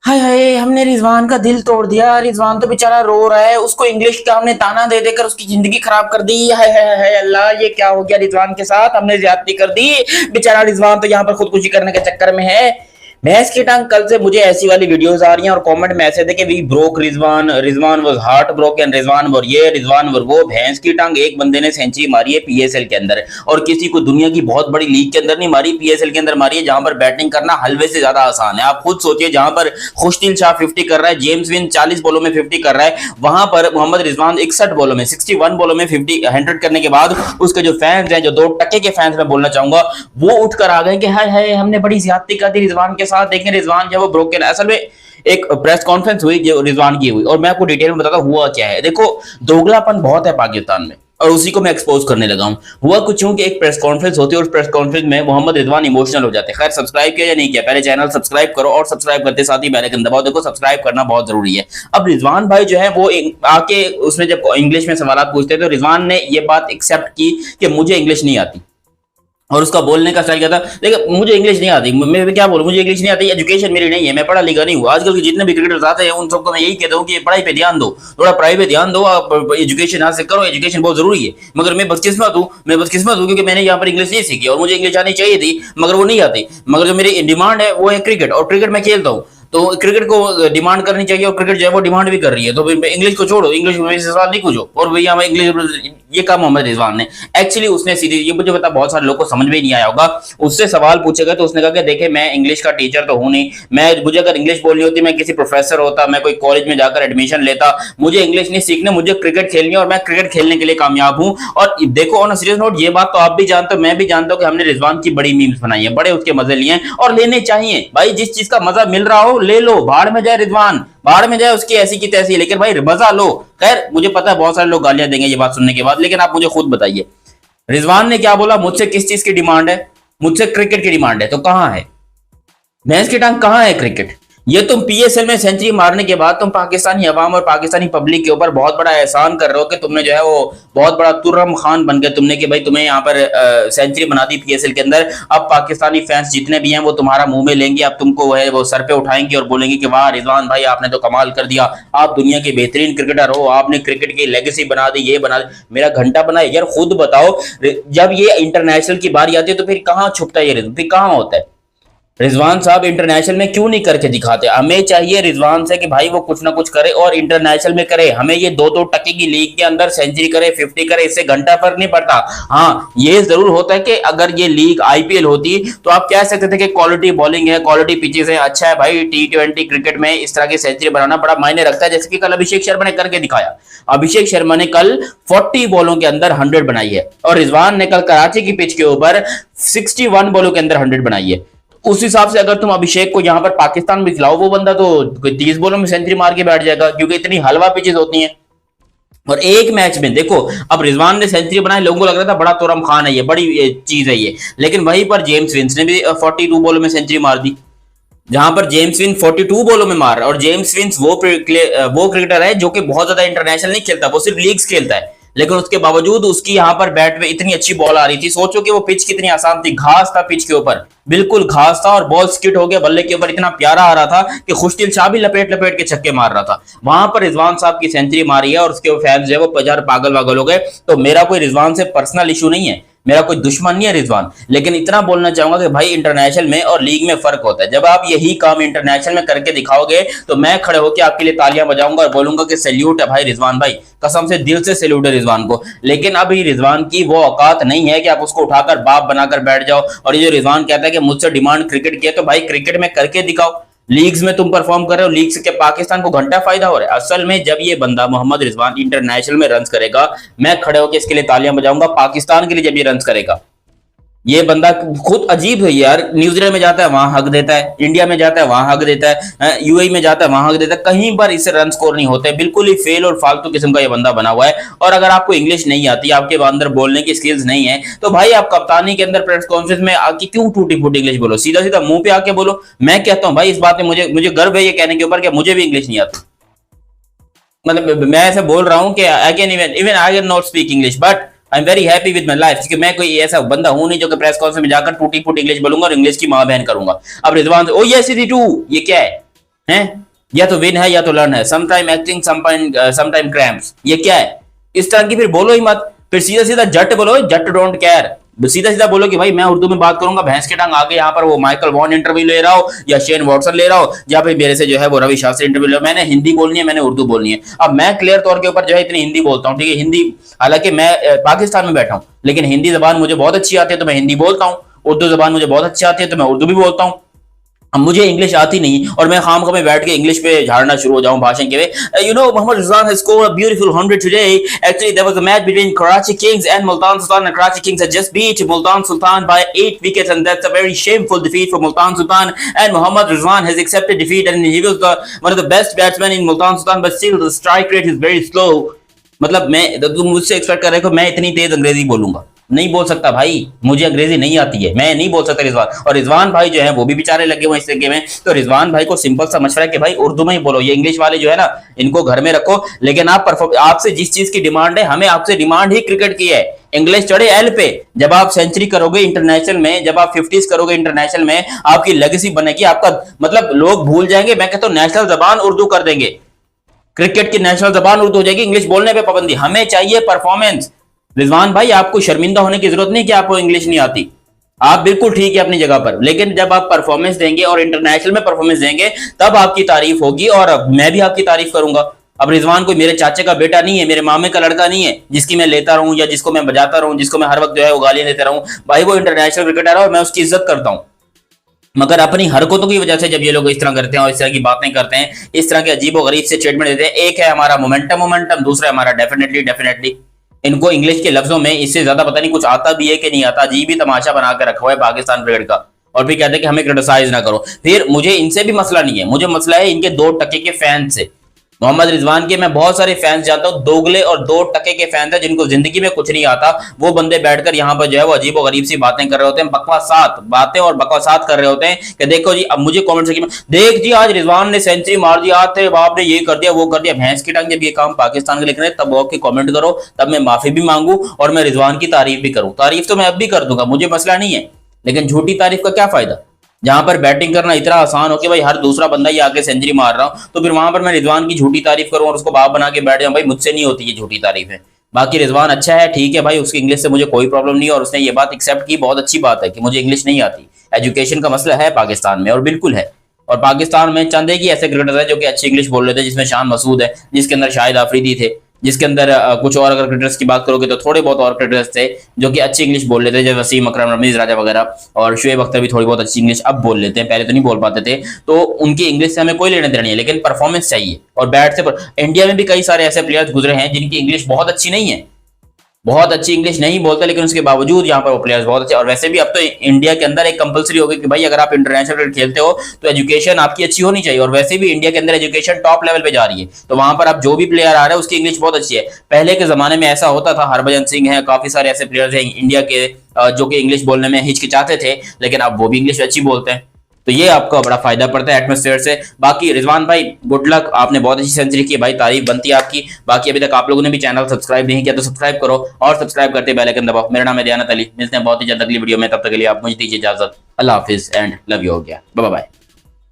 हाय हाय, हमने रिजवान का दिल तोड़ दिया। रिजवान तो बेचारा रो रहा है, उसको इंग्लिश का हमने ताना दे देकर उसकी जिंदगी खराब कर दी। हाय हाय हाय अल्लाह, ये क्या हो गया रिजवान के साथ? हमने ज्यादती कर दी। बेचारा रिजवान तो यहाँ पर खुदकुशी करने के चक्कर में है। भैंस की टांग, कल से मुझे ऐसी वाली वीडियोस आ रही हैं और कमेंट में ऐसे थे कि we broke Rizwan, Rizwan was heart broken, Rizwan were ये, रिजवान वर वो। भैंस की टांग, एक बंदे ने सेंचुरी मारी है पीएसएल के अंदर, और किसी को दुनिया की बहुत बड़ी लीग के अंदर नहीं मारी, पीएसएल के अंदर मारी है, जहां पर बैटिंग करना हलवे से ज्यादा आसान है। आप खुद सोचिए, जहां पर खुशदिल शाह 50 कर रहा है, जेम्स विन 40 बॉलों में 50 कर रहा है, वहां पर मोहम्मद रिजवान 61 बॉलों में 61 बॉलों में 50 100 करने के बाद उसके जो फैंस हैं, जो 2% के फैंस मैं बोलना चाहूंगा, वो उठकर आ गए कि हाय हाय हमने बड़ी ज्यादती कर दी रिजवान के साथ। देखें रिजवान जो वो ब्रोकन। असल में एक प्रेस कॉन्फ्रेंस हुई जो रिजवान की हुई, और मैं आपको डिटेल में बताता हूं हुआ क्या है। देखो, दोगलापन बहुत है पाकिस्तान में, और उसी को मैं एक्सपोज करने लगा हूं। हुआ कुछ यूं कि एक प्रेस कॉन्फ्रेंस होती है, और उस प्रेस कॉन्फ्रेंस में मोहम्मद रिजवान इमोशनल हो जाते हैं। खैर, सब्सक्राइब किया या नहीं किया, पहले चैनल सब्सक्राइब करो, और सब्सक्राइब करते साथ ही बेल आइकन दबाओ। देखो, सब्सक्राइब करना बहुत जरूरी है। अब रिजवान भाई जो है वो आके उसमें जब इंग्लिश में सवाल पूछते तो रिजवान ने ये बात एक्सेप्ट की कि मुझे इंग्लिश नहीं आती, और उसका बोलने का स्टाइल क्या था, देखो मुझे इंग्लिश नहीं आती, मैं क्या बोलूं, मुझे इंग्लिश नहीं आती, एजुकेशन मेरी नहीं है, मैं पढ़ा लिखा नहीं हूं। आजकल के जितने भी क्रिकेटर्स आते हैं उन सबको मैं यही कहता हूं कि पढ़ाई पे ध्यान दो, थोड़ा पढ़ाई पे ध्यान दो, आप एजुकेशन हासिल करो, एजुकेशन बहुत जरूरी है। मगर मैं बदकिस्मत हूं क्योंकि मैंने यहाँ पर इंग्लिश नहीं सीखी, और मुझे इंग्लिश आनी चाहिए थी मगर वो नहीं आती। मगर जो मेरी डिमांड है वो है क्रिकेट, और क्रिकेट मैं खेलता हूँ, तो क्रिकेट को डिमांड करनी चाहिए, और क्रिकेट जो है वो डिमांड भी कर रही है। तो इंग्लिश को छोड़ो, इंग्लिश में से सवाल नहीं पूछो, और भैया मैं इंग्लिश, ये काम मोहम्मद रिजवान ने एक्चुअली उसने सीधी, ये मुझे पता बहुत सारे लोगों को समझ में नहीं आया होगा। उससे सवाल पूछे गए तो उसने कहा कि देखे मैं इंग्लिश का टीचर तो हूं नहीं, मुझे अगर इंग्लिश बोलनी होती मैं किसी प्रोफेसर होता, मैं कोई कॉलेज में जाकर एडमिशन लेता। मुझे इंग्लिश नहीं सीखने, मुझे क्रिकेट खेलनी है, और मैं क्रिकेट खेलने के लिए कामयाब हूं। और देखो ऑन सीरियस नोट, ये बात तो आप भी जानते हो, मैं भी जानता हूं कि हमने रिजवान की बड़ी मीम्स बनाई है, बड़े उसके मजे लिए हैं, और लेने चाहिए भाई। जिस चीज का मजा मिल रहा हो ले लो, भाड़ में जाए रिजवान, भाड़ में जाए उसकी ऐसी की तैसी, लेकिन भाई मजा लो। खैर, मुझे पता है बहुत सारे लोग गालियां देंगे ये बात सुनने के बाद, लेकिन आप मुझे खुद बताइए रिजवान ने क्या बोला, मुझसे किस चीज की डिमांड है? मुझसे क्रिकेट की डिमांड है, तो कहां है भैंस की टांग, कहां है क्रिकेट? ये तुम पीएसएल में सेंचुरी मारने के बाद तुम पाकिस्तानी अवाम और पाकिस्तानी पब्लिक के ऊपर बहुत बड़ा एहसान कर रहे हो कि तुमने जो है वो बहुत बड़ा तुर्रम खान बन गए तुमने, कि भाई तुम्हें यहाँ पर सेंचुरी बना दी पीएसएल के अंदर। अब पाकिस्तानी फैंस जितने भी हैं वो तुम्हारा मुंह में लेंगे, अब तुमको है वो सर पे उठाएंगे और बोलेंगे कि वाह रिजवान भाई आपने तो कमाल कर दिया, आप दुनिया के बेहतरीन क्रिकेटर हो, आपने क्रिकेट की लेगेसी बना दी, ये बना दी। मेरा घंटा बनाए यार, खुद बताओ, जब ये इंटरनेशनल की बारी आती है तो फिर कहाँ छुपता है ये रिजवान, फिर कहाँ होता है? रिजवान साहब इंटरनेशनल में क्यों नहीं करके दिखाते? हमें चाहिए रिजवान से कि भाई वो कुछ ना कुछ करे, और इंटरनेशनल में करे। हमें ये 2-2 टके की लीग के अंदर सेंचुरी करे, 50 करे, इससे घंटा फर्क नहीं पड़ता। हाँ, ये जरूर होता है कि अगर ये लीग आईपीएल होती तो आप कह सकते थे कि क्वालिटी बॉलिंग है, क्वालिटी पिचेस है, अच्छा है भाई, T20 क्रिकेट में इस तरह की सेंचुरी बनाना बड़ा मायने रखता है। जैसे कि कल अभिषेक शर्मा ने करके दिखाया। अभिषेक शर्मा ने कल 40 बॉलों के अंदर 100 बनाई है, और रिजवान ने कल कराची की पिच के ऊपर 61 बॉलों के अंदर 100 बनाई है। उस हिसाब से अगर तुम अभिषेक को यहाँ पर पाकिस्तान में खिलाओ, वो बंदा तो 30 बॉलों में सेंचुरी मार के बैठ जाएगा, क्योंकि इतनी हलवा पिचेस होती हैं। और एक मैच में देखो, अब रिजवान ने सेंचुरी बनाई, लोगों को लग रहा था बड़ा तोरम खान है ये, बड़ी चीज है ये, लेकिन वहीं पर जेम्स विंस ने भी 42 बॉलों में सेंचुरी मार दी। जहां पर जेम्स विन 42 बॉलों में मार रहा है, और जेम्स विंस वो क्रिकेटर है जो कि बहुत ज्यादा इंटरनेशनल नहीं खेलता, वो सिर्फ लीग्स खेलता है, लेकिन उसके बावजूद उसकी यहाँ पर बैट में इतनी अच्छी बॉल आ रही थी। सोचो कि वो पिच कितनी आसान थी, घास था पिच के ऊपर, बिल्कुल घास था, और बॉल स्किट हो गया बल्ले के ऊपर, इतना प्यारा आ रहा था कि खुशदिल शाह भी लपेट लपेट के छक्के मार रहा था। वहां पर रिजवान साहब की सेंचुरी मारी है, और उसके फैंस जो है वो बाजार पागल वागल हो गए। तो मेरा कोई रिजवान से पर्सनल इशू नहीं है, मेरा कोई दुश्मन नहीं है रिजवान, लेकिन इतना बोलना चाहूंगा कि भाई इंटरनेशनल में और लीग में फर्क होता है। जब आप यही काम इंटरनेशनल में करके दिखाओगे तो मैं खड़े होकर आपके लिए तालियां बजाऊंगा और बोलूंगा कि सैल्यूट है भाई रिजवान भाई, कसम से दिल से सैल्यूट है रिजवान को। लेकिन अभी रिजवान की वो औकात नहीं है कि आप उसको उठाकर बाप बनाकर बैठ जाओ। और ये जो रिजवान कहता है कि मुझसे डिमांड क्रिकेट की है, तो भाई क्रिकेट में करके दिखाओ। लीग्स में तुम परफॉर्म कर रहे हो, लीग से क्या पाकिस्तान को घंटा फायदा हो रहा है? असल में जब ये बंदा मोहम्मद रिजवान इंटरनेशनल में रन करेगा, मैं खड़े होकर इसके लिए तालियां बजाऊंगा। पाकिस्तान के लिए जब ये रन करेगा, ये बंदा खुद अजीब है यार, न्यूजीलैंड में जाता है वहां हक देता है, इंडिया में जाता है वहां हक देता है, यूएई में जाता है वहां हक देता है, कहीं पर इससे रन स्कोर नहीं होते। बिल्कुल ही फेल और फालतू किस्म का ये बंदा बना हुआ है। और अगर आपको इंग्लिश नहीं आती, आपके अंदर बोलने की स्किल्स नहीं है, तो भाई आप कप्तानी के अंदर प्रेस कॉन्फ्रेंस में आके क्यों टूटी फूटी इंग्लिश बोलो? सीधा सीधा मुंह पे आके बोलो। मैं कहता हूँ भाई इस बात में मुझे गर्व है ये कहने के ऊपर कि मुझे भी इंग्लिश नहीं आती। मतलब मैं ऐसे बोल रहा हूँ कि I can even I can not speak English, but I am very happy with my life, क्योंकि मैं कोई ऐसा बंदा हूं नहीं जो कि प्रेस कॉन्फ्रेंस में जाकर टूटी फूटी इंग्लिश बोलूंगा और इंग्लिश की मां बहन करूंगा। अब Rizwan, oh yes it too, ये क्या है? हैं? या तो विन है या तो लर्न है, समटाइम एक्टिंग समटाइम क्रैम्प्स, ये क्या है? इस तरह की फिर बोलो ही मत, फिर सीधा सीधा जट बोलो, जट डोंट केयर। सीधा सीधा बोलो कि भाई मैं उर्दू में बात करूंगा, भैंस के टांग आगे यहाँ पर वो माइकल वॉन इंटरव्यू ले रहा हो या शेन वॉटसन ले रहा हो या फिर मेरे से जो है वो रवि शास्त्री इंटरव्यू ले रहा हो, मैंने हिंदी बोलनी है, मैंने उर्दू बोलनी है। अब मैं क्लियर तौर के ऊपर जो है इतनी हिंदी बोलता हूँ, ठीक है, हिंदी, हालांकि मैं पाकिस्तान में बैठा हूँ, लेकिन हिंदी जबान मुझे बहुत अच्छी आती है तो मैं हिंदी बोलता हूँ, उर्दू जबान मुझे बहुत अच्छी आती है तो मैं उर्दू भी बोलता हूँ। अब मुझे इंग्लिश आती नहीं और मैं खामखा में बैठ के इंग्लिश पे झाड़ना शुरू हो जाऊं भाषण के वे। Mohammad Rizwan has scored a beautiful 100 today. Actually, there was a match between Karachi Kings and Multan Sultan, and Karachi Kings had just beat Multan Sultan by 8 wickets, and that's a very shameful defeat for Multan Sultan. And Mohammad Rizwan has accepted defeat, and he was one of the best batsmen in Multan Sultan, but still the strike rate is very slow. मतलब मैं, तुम मुझसे expect कर रहे हो मैं इतनी तेज अंग्रेजी बोलूंगा? नहीं बोल सकता भाई, मुझे अंग्रेजी नहीं आती है, मैं नहीं बोल सकता रिजवान। और रिजवान भाई जो है वो भी बेचारे लगे हुए इस तरीके में, तो रिजवान भाई को सिंपल सा मशवरा है कि भाई उर्दू में ही बोलो, ये इंग्लिश वाले जो है ना इनको घर में रखो। लेकिन आपसे जिस चीज की डिमांड है, हमें आपसे डिमांड ही क्रिकेट की है। इंग्लिश चढ़े एल पे, जब आप सेंचुरी करोगे इंटरनेशनल में, जब आप 50s करोगे इंटरनेशनल में, आपकी लेगेसी बनेगी, आपका मतलब लोग भूल जाएंगे। मैं कहता हूं नेशनल जबान उर्दू कर देंगे, क्रिकेट की नेशनल जबान उर्दू हो जाएगी, इंग्लिश बोलने पे पाबंदी। हमें चाहिए परफॉर्मेंस। रिजवान भाई आपको शर्मिंदा होने की जरूरत नहीं कि आपको इंग्लिश नहीं आती, आप बिल्कुल ठीक है अपनी जगह पर, लेकिन जब आप परफॉर्मेंस देंगे और इंटरनेशनल में परफॉर्मेंस देंगे तब आपकी तारीफ होगी और मैं भी आपकी तारीफ करूंगा। अब रिजवान कोई मेरे चाचे का बेटा नहीं है, मेरे मामे का लड़का नहीं है जिसकी मैं लेता रहूं या जिसको मैं बजाता रहूं, जिसको मैं हर वक्त जो है वो गालियां देता रहूं। भाई वो इंटरनेशनल क्रिकेटर है और मैं उसकी इज्जत करता हूं, मगर अपनी हरकतों की वजह से जब ये लोग इस तरह करते हैं और इस तरह की बातें करते हैं, इस तरह के अजीब और गरीब से स्टेटमेंट देते हैं, एक है हमारा मोमेंटम, दूसरा है हमारा डेफिनेटली। इनको इंग्लिश के लफ्जों में इससे ज्यादा पता नहीं कुछ आता भी है कि नहीं आता, अजीब ही तमाशा बना कर रखा हुआ है पाकिस्तान क्रिकेट का। और फिर कहते हैं कि हमें क्रिटिसाइज ना करो। फिर मुझे इनसे भी मसला नहीं है, मुझे मसला है इनके 2% के फैन से। मोहम्मद रिजवान के मैं बहुत सारे फैंस जानता हूं, दोगले और 2% के फैंस हैं जिनको जिंदगी में कुछ नहीं आता। वो बंदे बैठकर यहाँ पर जो है वो अजीब और गरीब सी बातें कर रहे होते हैं, बकवासात बातें और बकवासात कर रहे होते हैं कि देखो जी, अब मुझे कमेंट सेक्शन में देख जी आज रिजवान ने सेंचुरी मार दिया, आज थे बाप ने ये कर दिया वो कर दिया। भैंस की टांग, जब ये काम पाकिस्तान के लिख रहे हैं तब वो कमेंट करो, तब मैं माफी भी मांगू और मैं रिजवान की तारीफ भी करूं। तारीफ तो मैं अब भी कर दूंगा, मुझे मसला नहीं है, लेकिन झूठी तारीफ का क्या फायदा? जहां पर बैटिंग करना इतना आसान हो कि भाई हर दूसरा बंदा ही आके सेंचुरी मार रहा हूं, तो फिर वहां पर मैं रिजवान की झूठी तारीफ करूं और उसको बाप बना के बैठ जाऊं, भाई मुझसे नहीं होती ये झूठी तारीफ है। बाकी रिजवान अच्छा है, ठीक है भाई, उसकी इंग्लिश से मुझे कोई प्रॉब्लम नहीं है और उसने ये बात एक्सेप्ट की, बहुत अच्छी बात है कि मुझे इंग्लिश नहीं आती। एजुकेशन का मसला है पाकिस्तान में और बिल्कुल है। और पाकिस्तान में चंद एक ही ऐसे क्रिकेटर है जो कि अच्छी इंग्लिश बोल रहे थे, जिसमें शान मसूद है, जिसके अंदर शाहिद आफरीदी थे, जिसके अंदर कुछ और अगर क्रिकेटर्स की बात करोगे तो थोड़े बहुत और क्रिकेटर्स थे जो कि अच्छी इंग्लिश बोल लेते थे, जैसे वसीम अकरम, रमीज राजा वगैरह, और शुएब अख्तर भी थोड़ी बहुत अच्छी इंग्लिश अब बोल लेते हैं, पहले तो नहीं बोल पाते थे। तो उनकी इंग्लिश से हमें कोई लेना देना नहीं है, लेकिन परफॉर्मेंस चाहिए और बैट से इंडिया में भी कई सारे ऐसे प्लेयर्स गुजरे हैं जिनकी इंग्लिश बहुत अच्छी नहीं है, बहुत अच्छी इंग्लिश नहीं बोलते, लेकिन उसके बावजूद यहाँ पर वो प्लेयर्स बहुत अच्छे। और वैसे भी अब तो इंडिया के अंदर एक कंपलसरी हो गई कि भाई अगर आप इंटरनेशनल क्रिकेट खेलते हो तो एजुकेशन आपकी अच्छी होनी चाहिए, और वैसे भी इंडिया के अंदर एजुकेशन टॉप लेवल पे जा रही है, तो वहां पर अब जो भी प्लेयर आ रहा है उसकी इंग्लिश बहुत अच्छी है। पहले के जमाने में ऐसा होता था, हरभजन सिंह है, काफी सारे ऐसे प्लेयर्स हैं इंडिया के जो कि इंग्लिश बोलने में हिचकिचाते थे, लेकिन अब वो भी इंग्लिश अच्छी बोलते हैं। तो ये आपको बड़ा फायदा पड़ता है एटमॉस्फेयर से। बाकी रिजवान भाई गुड लक, आपने बहुत अच्छी सेंचुरी की भाई, तारीफ बनती है आपकी। बाकी अभी तक आप लोगों ने भी चैनल सब्सक्राइब नहीं किया तो सब्सक्राइब करो और सब्सक्राइब करते बेल आइकन दबाओ। मेरा नाम है दयानत अली, मिलते हैं बहुत ही जल्द अगली वीडियो में, तब तक के लिए आप मुझे दीजिए इजाजत। अल्लाह हाफिज एंड लव यू हो गया, बाय बाय।